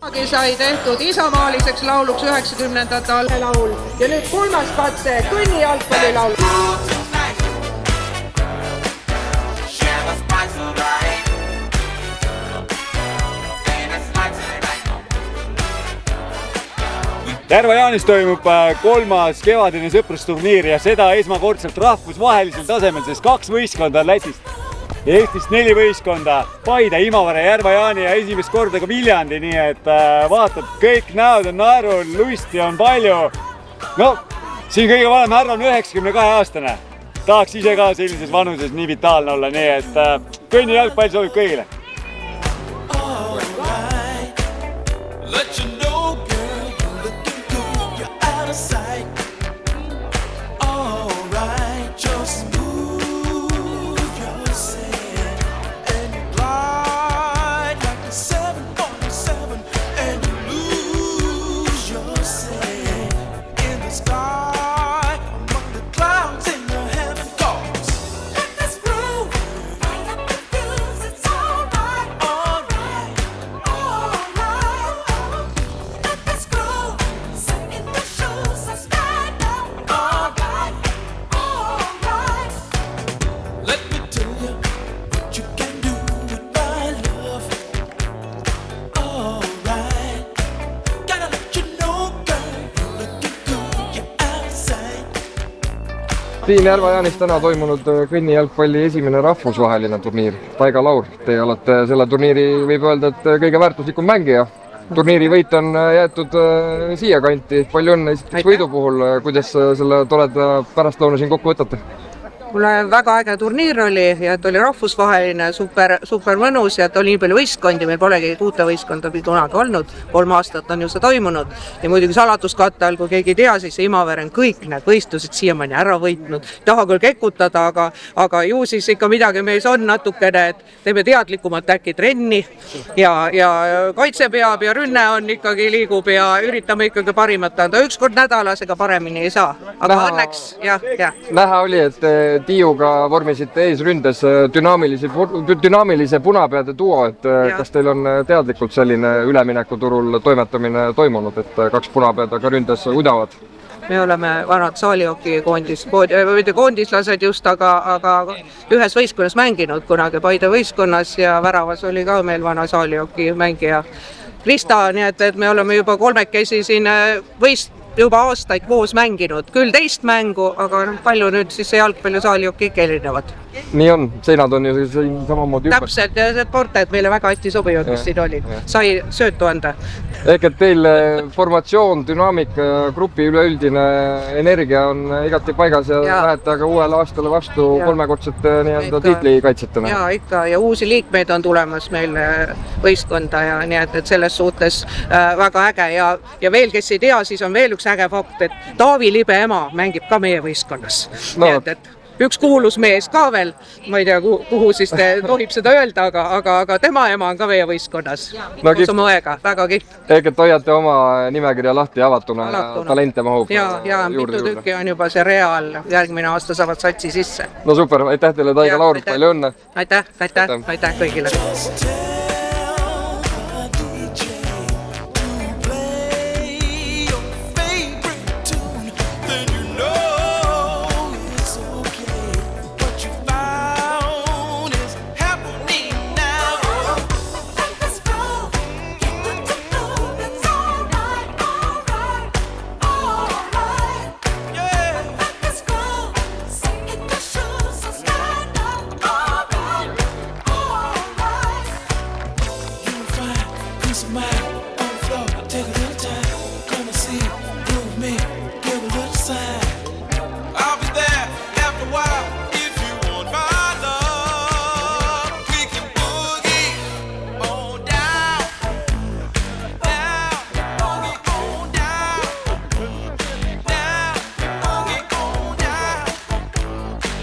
Sai tehtud isamaaliseks lauluks 90-ndatel laul ja nüüd kolmas katse Kõnni jalgpallilaul. Järva-Jaanis toimub kolmas kevadine sõprusturniir ja seda esmakordselt rahvusvahelisel tasemel, sest 2 võistkonda on Lätist. Eestist 4 võistkonda, Paide, Imavere, Järva-Jaani ja esimest korda ka Viljandi, nii et vaatad, kõik näod on naerul, lusti on palju. No, siin kõige vanem härra on 92-aastane. Tahaks ise ka sellises vanuses nii vitaalne olla, nii et Kõnni jalgpall sobib kõigile. Siin Järva-Jaanis täna toimunud Kõnni jalgpalli esimene rahvusvaheline turniir. Taiga Laur, te olete selle turniiri, võib öelda, et kõige väärtuslikum mängija. Turniiri võit on jäetud siia kanti. Palju õnne võidu puhul, kuidas selle toreda pärastlõuna siin kokku võtate? Mulle väga äge turniir oli ja et oli rahvusvaheline, super mõnus ja et oli nii palju võistkondi, meil polegi 6 võistkonda kunagi olnud, 3 aastat on ju see toimunud ja muidugi salatuskatte all, kui keegi ei tea, siis Imavere on kõik need võistlused siiamaani ära võitnud. Taha küll kekutada, aga ju siis ikka midagi mees on natukene, et teeme teadlikumalt äkki trenni ja kaitse peab ja rünne on ikkagi liigub ja üritame ikkagi parimat anda. Üks kord nädalas ega paremini ei saa, aga õnneks jah. Näha oli, et Tiiuga vormisite eesründes dünaamilise punapeade duo, et kas teil on teadlikult selline üleminekuturul toimetamine toimunud, et 2 punapeada ka ründes udavad? Me oleme vanad saalihokki koondislased just, aga ühes võistkonnas mänginud kunagi Paide võistkonnas ja väravas oli ka meil vana saalihokki mängija Krista, nii et me oleme juba 3 siin juba aastaid koos mänginud, küll teist mängu, aga palju nüüd siis see jalgpall ja saalihokki ikka erinevad. Nii on, seinad on ju siin samamoodi ümber. Täpselt ja see ported meile väga hästi sobivad, mis siin oli. Sai söötu anda. Ehk et teil formatsioon, dünaamika ja grupi üleüldine energia on igati paigas ja lähete aga uuele aastale vastu 3-kordsete tiitlikaitsetena. Ja ikka ja uusi liikmeid on tulemas meil võistkonda ja nii et selles suhtes väga äge ja veel, kes ei tea, siis on veel üks äge fakt, et Taavi Libe ema mängib ka meie võistkonnas. Nii et üks kuulus mees ka veel, ma ei tea, kuhu siis tohib seda öelda, aga tema ema on ka meie võistkonnas. Koos oma õega, väga kiht. Ehk et hoiate oma nimekirja lahti avatuna ja talente mahub ja mitu tükki on juba see reaal, järgmine aasta saavad satsi sisse. No super, aitäh teile, Taiga Laur, palju õnne! Aitäh kõigile!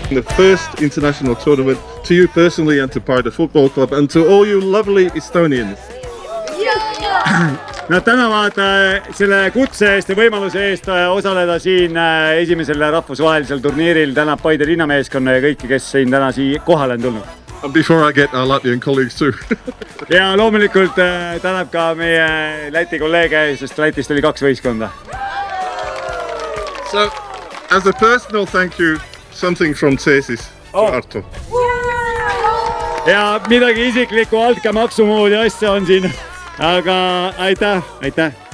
The first international tournament to you personally and to Paide Football Club and to all you lovely Estonians. Nad tänavad selle kutse eest ja võimaluse eest osaleda siin esimesel rahvusvahelisel turniiril. Tänab Paide linnameeskonna ja kõiki, kes siin täna kohale on tulnud. And before I get our Latvian colleagues too. ja loomulikult tänab ka meie Läti kolleege, sest Lätist oli 2 võistkonda. So, as a personal thank you, something from Cesis to Arto. ja midagi isiklikku altkäemaksu moodi asja on siin, aga aitäh.